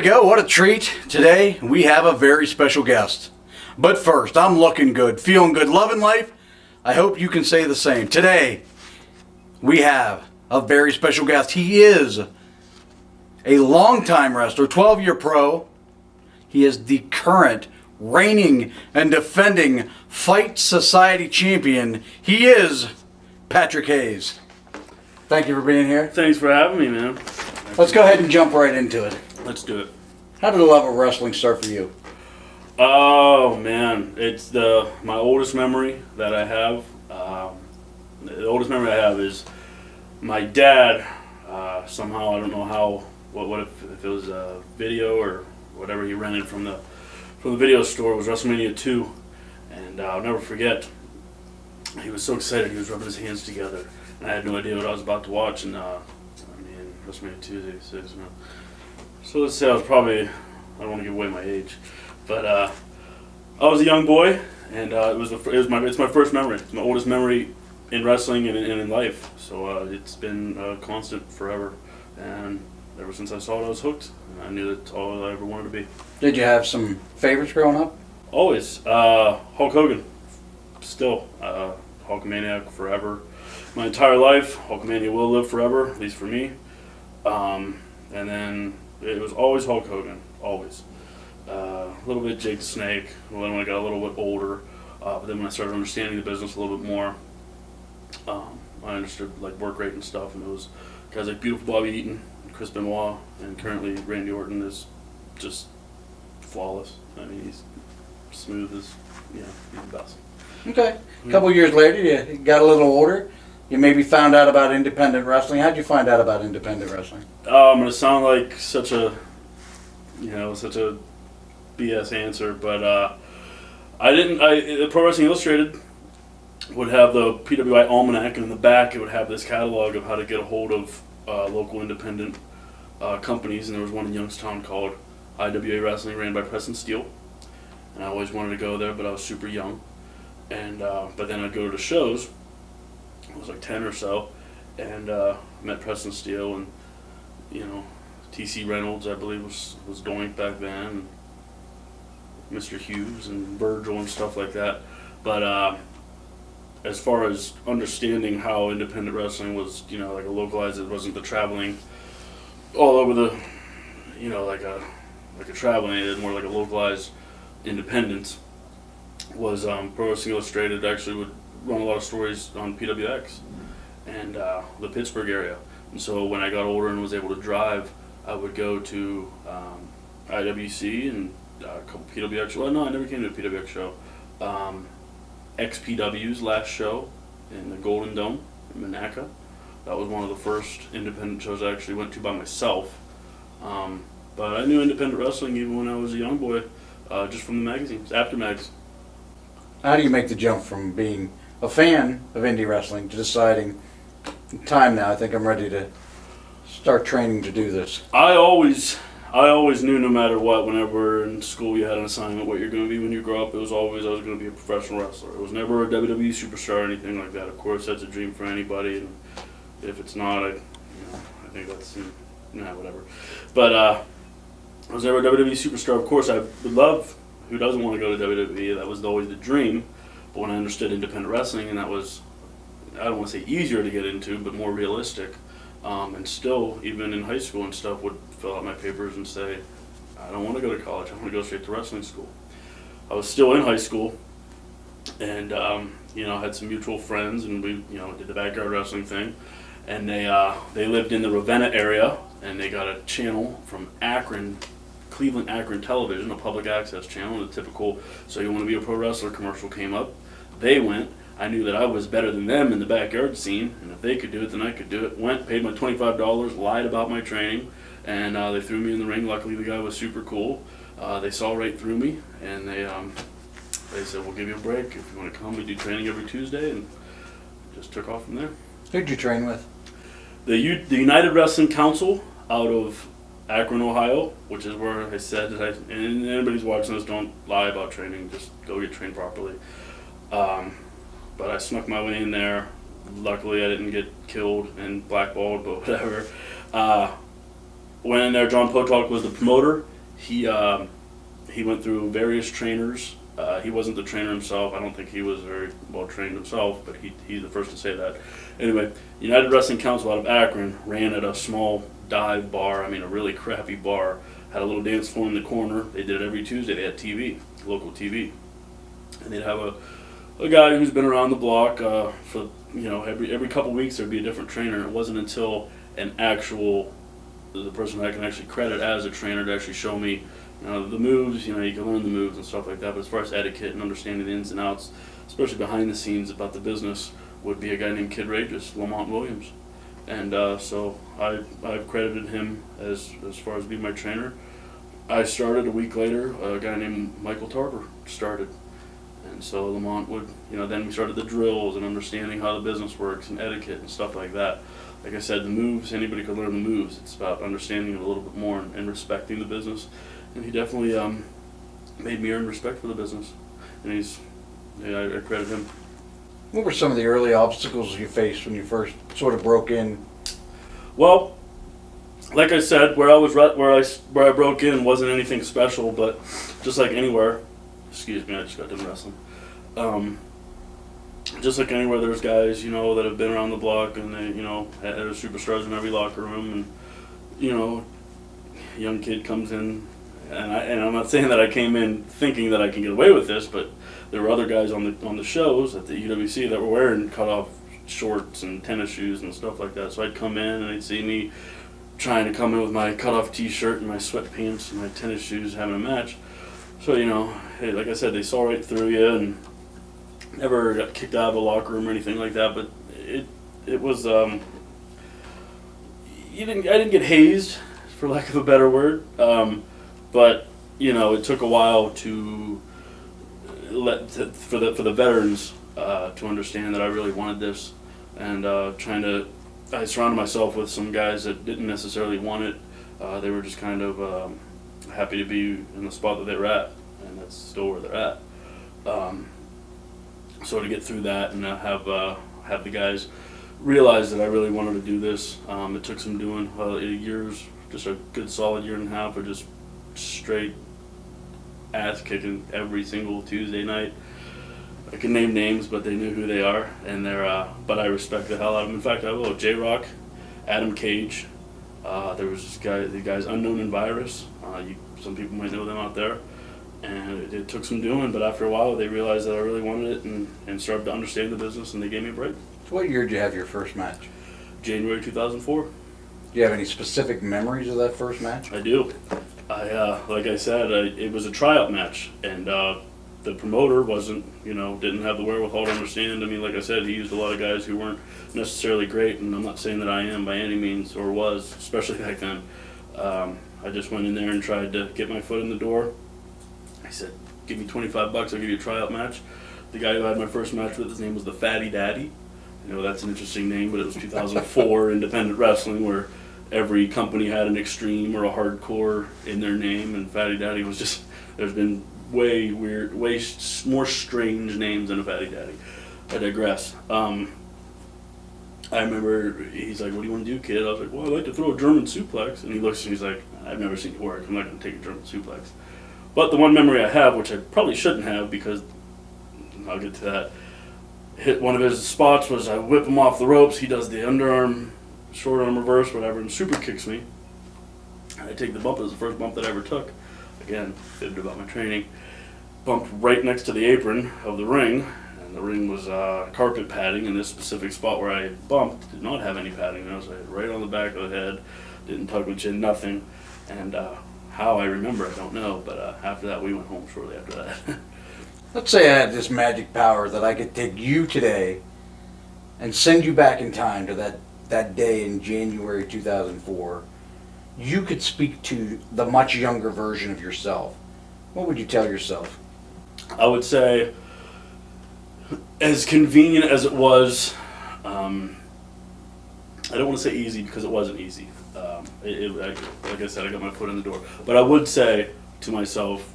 go. What a treat. Today we have a very special guest. But first, I'm looking good, feeling good, loving life. I hope you can say the same. Today we have a very special guest. He is a longtime wrestler, 12-year pro. He is the current reigning and defending Fight Society champion. He is Patrick Hayes. Thank you for being here. Thanks for having me, man. Let's go ahead and jump right into it. Let's do it. How did the love of wrestling start for you? Oh man, it's my oldest memory that I have. The oldest memory I have is my dad. Somehow I don't know how. What if it was a video or whatever he rented from the video store. It was WrestleMania 2, and I'll never forget. He was so excited. He was rubbing his hands together, and I had no idea what I was about to watch. And WrestleMania 2 is 86. So let's say I was probably, I don't want to give away my age, but I was a young boy, and it's my first memory. It's my oldest memory in wrestling and in life. So it's been constant forever, and ever since I saw it, I was hooked. And I knew that's all I ever wanted to be. Did you have some favorites growing up? Always. Hulk Hogan. Still. Hulkamaniac forever. My entire life, Hulkamania will live forever, at least for me. And then it was always Hulk Hogan. Always. A little bit Jake the Snake. Well, then when I got a little bit older, but then when I started understanding the business a little bit more, I understood like work rate and stuff, and it was guys like beautiful Bobby Eaton, Chris Benoit, and currently Randy Orton is just flawless. I mean, he's smooth as, he's the best. Okay. A couple years later, you got a little older. You maybe found out about independent wrestling. How'd you find out about independent wrestling? I'm gonna sound like such a BS answer, but Pro Wrestling Illustrated would have the PWI Almanac, and in the back it would have this catalog of how to get a hold of local independent companies, and there was one in Youngstown called IWA Wrestling, ran by Preston Steele, and I always wanted to go there, but I was super young, and but then I'd go to shows. I was like 10 or so, and met Preston Steele, and TC Reynolds, I believe, was Doink back then, and Mr. Hughes and Virgil and stuff like that. But as far as understanding how independent wrestling was, like a localized, it wasn't the traveling all over the, like a traveling, it was more like a localized independence, was Pro Wrestling Illustrated actually would run a lot of stories on PWX and the Pittsburgh area. And so when I got older and was able to drive, I would go to IWC and a couple PWX. Well, no, I never came to a PWX show. XPW's last show in the Golden Dome in Monaco. That was one of the first independent shows I actually went to by myself. But I knew independent wrestling even when I was a young boy, just from the magazines, After Mags. How do you make the jump from being a fan of indie wrestling to deciding, time now, I think I'm ready to start training to do this? I always knew no matter what, whenever in school you had an assignment, what you're going to be when you grow up. It was always I was going to be a professional wrestler. It was never a WWE superstar or anything like that. Of course, that's a dream for anybody, and if it's not, I think that's whatever. But I was never a WWE superstar. Of course, I would love. Who doesn't want to go to WWE? That was always the dream. But when I understood independent wrestling, and that was, I don't want to say easier to get into, but more realistic. And still, even in high school and stuff, would fill out my papers and say, I don't want to go to college. I want to go straight to wrestling school. I was still in high school, and had some mutual friends, and we did the backyard wrestling thing. And they lived in the Ravenna area, and they got a channel from Akron, Cleveland Akron Television, a public access channel, and a typical "So you want to be a pro wrestler" commercial came up. They went. I knew that I was better than them in the backyard scene, and if they could do it, then I could do it. Went, paid my $25, lied about my training, and they threw me in the ring. Luckily, the guy was super cool. They saw right through me, and they said, "We'll give you a break if you want to come. We do training every Tuesday," and just took off from there. Who'd you train with? The United Wrestling Council out of Akron, Ohio, which is where I said that and anybody's watching this, don't lie about training, just go get trained properly. But I snuck my way in there. Luckily, I didn't get killed and blackballed, but whatever. Went in there, John Potok was the promoter, he went through various trainers. He wasn't the trainer himself. I don't think he was very well trained himself, but he's the first to say that. Anyway, United Wrestling Council out of Akron ran at a small dive bar. I mean, a really crappy bar. Had a little dance floor in the corner. They did it every Tuesday. They had TV, local TV, and they'd have a guy who's been around the block for every couple weeks there'd be a different trainer. It wasn't until the person that I can actually credit as a trainer to actually show me the moves. You can learn the moves and stuff like that. But as far as etiquette and understanding the ins and outs, especially behind the scenes about the business, would be a guy named Kid Rageous, Lamont Williams. And so I've credited him as far as being my trainer. I started a week later. A guy named Michael Tarver started. And so Lamont would, then we started the drills and understanding how the business works and etiquette and stuff like that. Like I said, the moves, anybody could learn the moves. It's about understanding it a little bit more and respecting the business. And he definitely made me earn respect for the business. And I credit him. What were some of the early obstacles you faced when you first sort of broke in? Well, like I said, where I broke in wasn't anything special, but just like anywhere, excuse me, I just got done wrestling. Just like anywhere, there's guys that have been around the block, and they there's superstars in every locker room, and young kid comes in, and I'm not saying that I came in thinking that I can get away with this, but there were other guys on the shows at the UWC that were wearing cut off shorts and tennis shoes and stuff like that. So I'd come in and they'd see me trying to come in with my cut off t-shirt and my sweatpants and my tennis shoes having a match. So hey, like I said, they saw right through you, and never got kicked out of the locker room or anything like that. But it was I didn't get hazed, for lack of a better word. But it took a while to for the veterans to understand that I really wanted this, and I surrounded myself with some guys that didn't necessarily want it. They were just kind of happy to be in the spot that they were at, and that's still where they're at. So to get through that and have the guys realize that I really wanted to do this, it took some doing, years, just a good solid year and a half of just straight ass kicking every single Tuesday night. I can name names, but they knew who they are, and but I respect the hell out of them. In fact, I will. J-Rock, Adam Cage, there was the guys Unknown and Virus. Some people might know them out there. And it took some doing, but after a while they realized that I really wanted it and started to understand the business, and they gave me a break. So what year did you have your first match? January 2004. Do you have any specific memories of that first match? I do. Like I said, it was a tryout match, and the promoter didn't have the wherewithal to understand. I mean, like I said, he used a lot of guys who weren't necessarily great, and I'm not saying that I am by any means, or was, especially back then. I just went in there and tried to get my foot in the door. I said, give me $25, I'll give you a tryout match. The guy who I had my first match with, his name was the Fatty Daddy. That's an interesting name, but it was 2004 independent wrestling where every company had an extreme or a hardcore in their name, and Fatty Daddy was just, there's been way more strange names than a Fatty Daddy. I digress. I remember he's like, what do you want to do, kid? I was like, well, I'd like to throw a German suplex. And he looks and he's like, I've never seen it work. I'm not going to take a German suplex. But the one memory I have, which I probably shouldn't have because I'll get to that, hit one of his spots was I whip him off the ropes. He does the underarm, short arm reverse, whatever, and super kicks me. I take the bump. It was the first bump that I ever took. Again, fibbed about my training. Bumped right next to the apron of the ring, and the ring was carpet padding, and this specific spot where I bumped did not have any padding. I was like right on the back of the head, didn't tug my chin, nothing. And how I remember, I don't know, but after that, we went home shortly after that. Let's say I had this magic power that I could take you today and send you back in time to that day in January 2004. You could speak to the much younger version of yourself. What would you tell yourself? I would say, as convenient as it was, I don't want to say easy because it wasn't easy. Like I said, I got my foot in the door. But I would say to myself,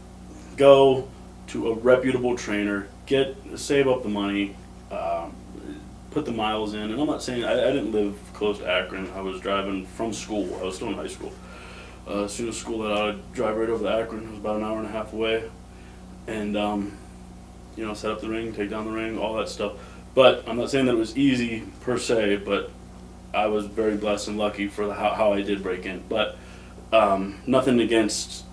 go to a reputable trainer, save up the money, put the miles in. And I'm not saying, I didn't live close to Akron. I was driving from school. I was still in high school. As soon as school let out, I'd drive right over to Akron. It was about an hour and a half away, and you know, set up the ring, take down the ring, all that stuff. But I'm not saying that it was easy per se, but I was very blessed and lucky for how I did break in. But nothing against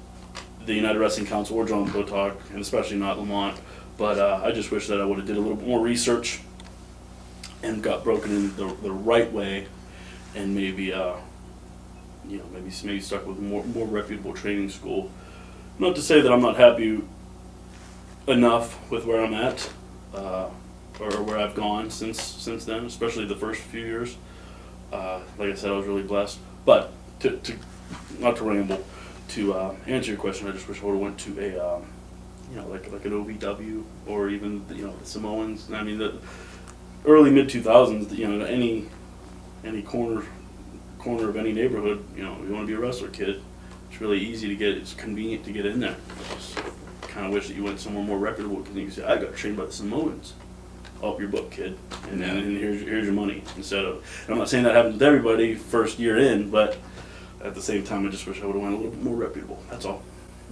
the United Wrestling Council or John Potok, and especially not Lamont. But I just wish that I would have did a little bit more research and got broken in the right way, and maybe you know, maybe stuck with more reputable training school. Not to say that I'm not happy enough with where I'm at, or where I've gone since then, especially the first few years. Like I said, I was really blessed. But to not to ramble, to answer your question, I just wish I would have went to a you know, like an OVW, or even you know, the Samoans. I mean, the early mid 2000s, you know, any corner of any neighborhood, you know, you want to be a wrestler kid, it's really easy to get, it's convenient to get in there. I just kind of wish that you went somewhere more reputable, because you can say, I got trained by the Samoans. Up your book, kid, and here's your money, instead of, and I'm not saying that happens with everybody first year in, but at the same time, I just wish I would have went a little bit more reputable, that's all.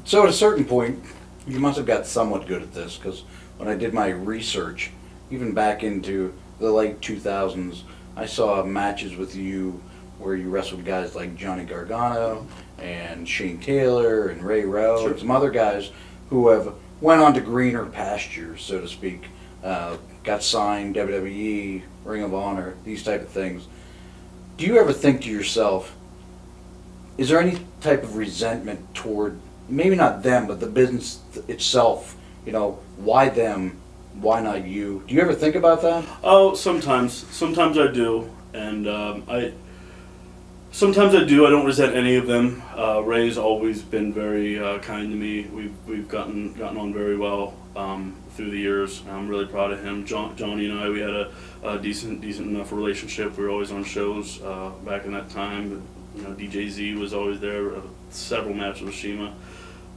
So at a certain point, you must have got somewhat good at this, because when I did my research, even back into the late 2000s, I saw matches with you where you wrestled guys like Johnny Gargano and Shane Taylor and Ray Rowe, Sure. and some other guys who have went on to greener pastures, so to speak. Got signed, WWE, Ring of Honor, these type of things. Do you ever think to yourself, is there any type of resentment toward, maybe not them, but the business itself? You know, why them? Why not you? Do you ever think about that? Oh, sometimes I do, and sometimes I do. I don't resent any of them. Ray's always been very kind to me. We've gotten on very well through the years. I'm really proud of him. Johnny and I, we had a decent enough relationship. We were always on shows back in that time. You know, DJ Z was always there. Several matches with Shima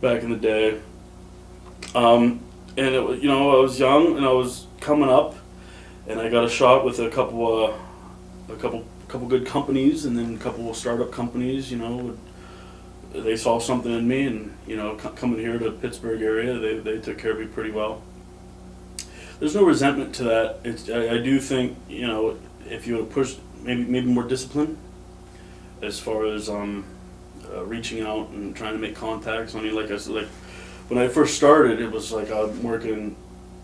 back in the day. And it was, you know, I was young and I was coming up, and I got a shot with a couple good companies, and then a couple of startup companies. You know, they saw something in me, and you know, coming here to Pittsburgh area, they took care of me pretty well. There's no resentment to that. I do think, you know, if you would push maybe more discipline as far as reaching out and trying to make contacts. I mean, like I said, like when I first started, it was like I'm working,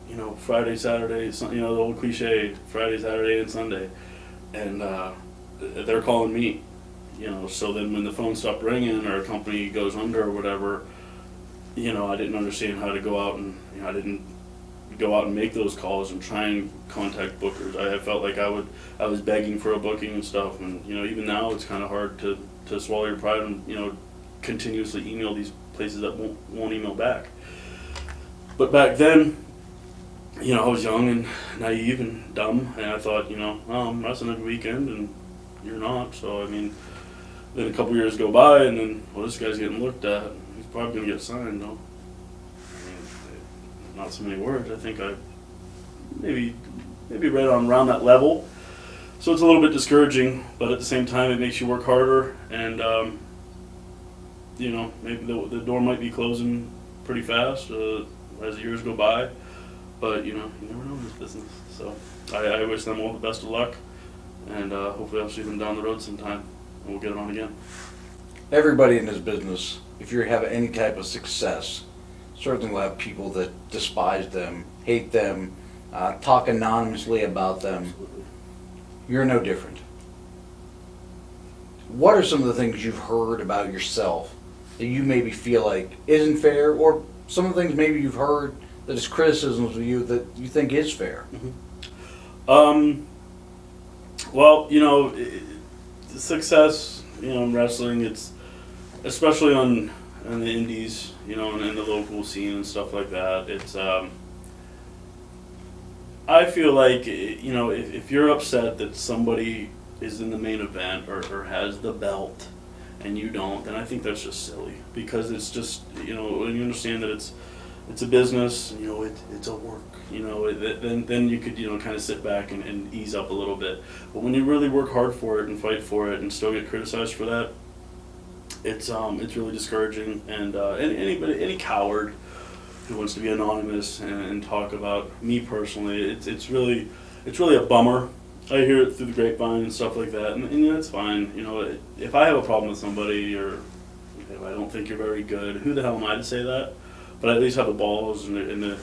you know, Friday, Saturday, you know, the old cliche, Friday, Saturday, and Sunday, and they're calling me, you know. So then when the phone stopped ringing or a company goes under or whatever, you know, I didn't understand how to go out and, you know, I didn't go out and make those calls and try and contact bookers. I felt like I was begging for a booking and stuff, and you know, even now it's kind of hard to swallow your pride and, you know, continuously email these places that won't email back. But back then, you know, I was young and naive and dumb, and I thought, you know, well, I'm wrestling every weekend and you're not. So I mean, then a couple years go by, and then, well, this guy's getting looked at. He's probably gonna get signed, though. I mean, not so many words. I think I maybe right on around that level. So it's a little bit discouraging, but at the same time, it makes you work harder, and you know, maybe the door might be closing pretty fast as the years go by. But you know, you never know in this business. So I wish them all the best of luck, and hopefully I'll see them down the road sometime, and we'll get it on again. Everybody in this business, if you have any type of success, certainly will have people that despise them, hate them, talk anonymously about them. Absolutely. You're no different. What are some of the things you've heard about yourself that you maybe feel like isn't fair, or some of the things maybe you've heard that is criticisms of you that you think is fair? Well, you know, success, you know, in wrestling, it's especially on the indies, you know, and in the local scene and stuff like that. It's I feel like, you know, if you're upset that somebody is in the main event or has the belt and you don't, then I think that's just silly, because it's just, you know, when you understand that it's a business, you know, it's a work, you know, then you could, you know, kind of sit back and ease up a little bit. But when you really work hard for it and fight for it and still get criticized for that, it's really discouraging, and any coward who wants to be anonymous and talk about me personally, it's really a bummer. I hear it through the grapevine and stuff like that, and you know, it's fine. You know, if I have a problem with somebody, or if I don't think you're very good, who the hell am I to say that? But I at least have the balls and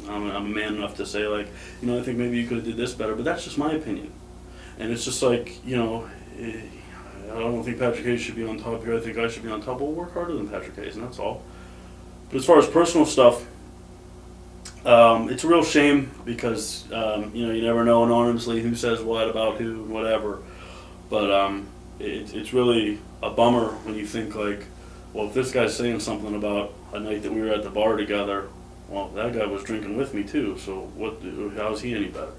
I'm a man enough to say, like, you know, I think maybe you could have did this better, but that's just my opinion. And it's just like, you know, I don't think Patrick Hayes should be on top here. I think I should be on top. We'll work harder than Patrick Hayes, and that's all. But as far as personal stuff, it's a real shame because you know, you never know anonymously who says what about who, whatever. But it's really a bummer when you think, like, well, if this guy's saying something about a night that we were at the bar together, well, that guy was drinking with me too. So how's he any better?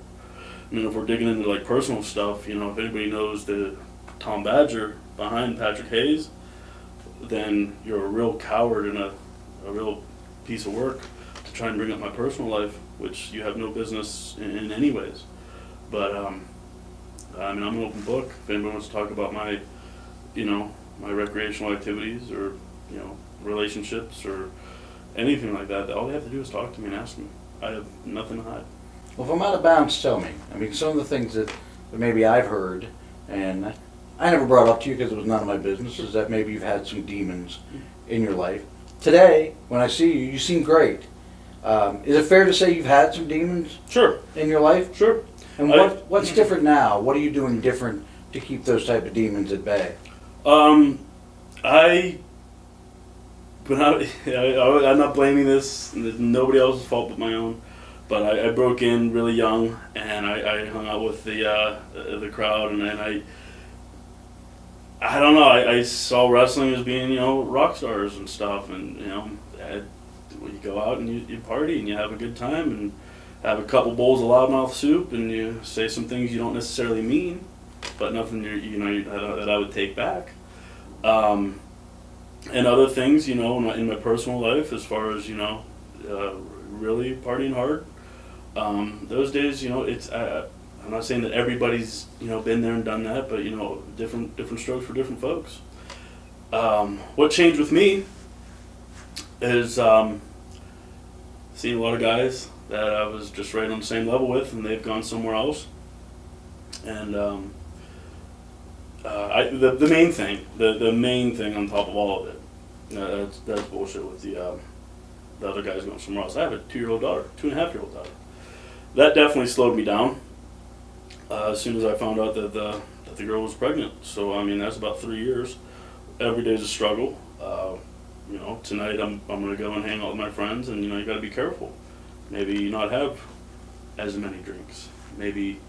I mean, if we're digging into like personal stuff, you know, if anybody knows the Tom Badger behind Patrick Hayes, then you're a real coward and a real piece of work to try and bring up my personal life, which you have no business in any ways. But I mean, I'm an open book. If anybody wants to talk about my, you know, my recreational activities or, you know, relationships or anything like that, all they have to do is talk to me and ask me. I have nothing to hide. Well, if I'm out of bounds, tell me. I mean, some of the things that maybe I've heard, and I never brought up to you because it was none of my business, is that maybe you've had some demons in your life. Today, when I see you, you seem great. Is it fair to say you've had some demons Sure. in your life? Sure. And what's different now? What are you doing different to keep those type of demons at bay? I'm not blaming this. There's nobody else's fault but my own. But I broke in really young, and I hung out with the crowd, and I don't know. I saw wrestling as being, you know, rock stars and stuff, and you know, you go out and you party and you have a good time and have a couple bowls of loudmouth soup, and you say some things you don't necessarily mean, but nothing that I would take back. And other things, you know, in my personal life, as far as, you know, really partying hard. Those days, you know, I'm not saying that everybody's, you know, been there and done that, but, you know, different strokes for different folks. What changed with me is seeing a lot of guys that I was just right on the same level with, and they've gone somewhere else. And the main thing on top of all of it, that's bullshit with the other guys going somewhere else. I have a 2-year-old daughter, 2.5-year-old daughter. That definitely slowed me down as soon as I found out that the girl was pregnant. So I mean, that's about 3 years. Every day's a struggle. You know, tonight I'm gonna go and hang out with my friends, and you know, you got to be careful. Maybe not have as many drinks. Maybe,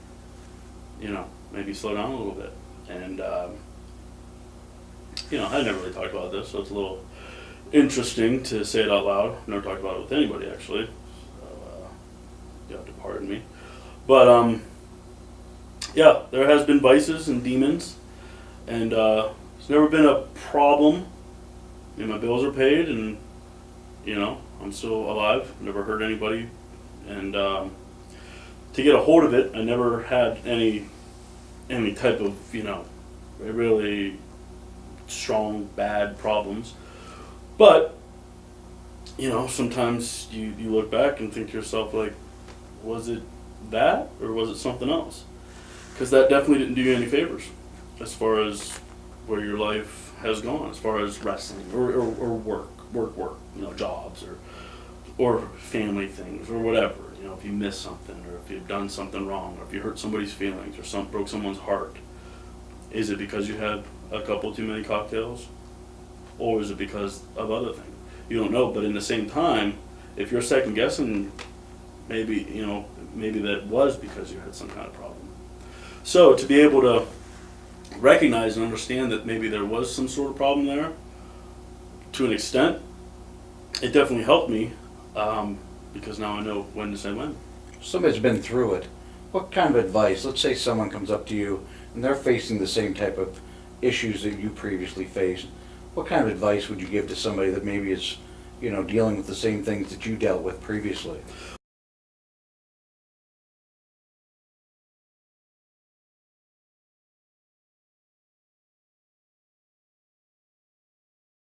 you know, maybe slow down a little bit. And you know, I never really talked about this, so it's a little interesting to say it out loud. I've never talked about it with anybody, actually. So, you have to pardon me. But yeah, there has been vices and demons, and it's never been a problem. I mean, my bills are paid, and you know, I'm still alive. Never hurt anybody, and to get a hold of it, I never had any type of, you know, really strong bad problems. But you know, sometimes you look back and think to yourself, like, was it that or was it something else? Because that definitely didn't do you any favors as far as where your life has gone, as far as wrestling or work, you know, jobs or family things or whatever. You know, if you missed something, or if you've done something wrong, or if you hurt somebody's feelings, or broke someone's heart, is it because you had a couple too many cocktails, or is it because of other things? You don't know. But in the same time, if you're second guessing, maybe that was because you had some kind of problem. So to be able to recognize and understand that maybe there was some sort of problem there, to an extent, it definitely helped me, because now I know when to say when. Somebody's been through it. What kind of advice? Let's say someone comes up to you and they're facing the same type of issues that you previously faced. What kind of advice would you give to somebody that maybe is, you know, dealing with the same things that you dealt with previously?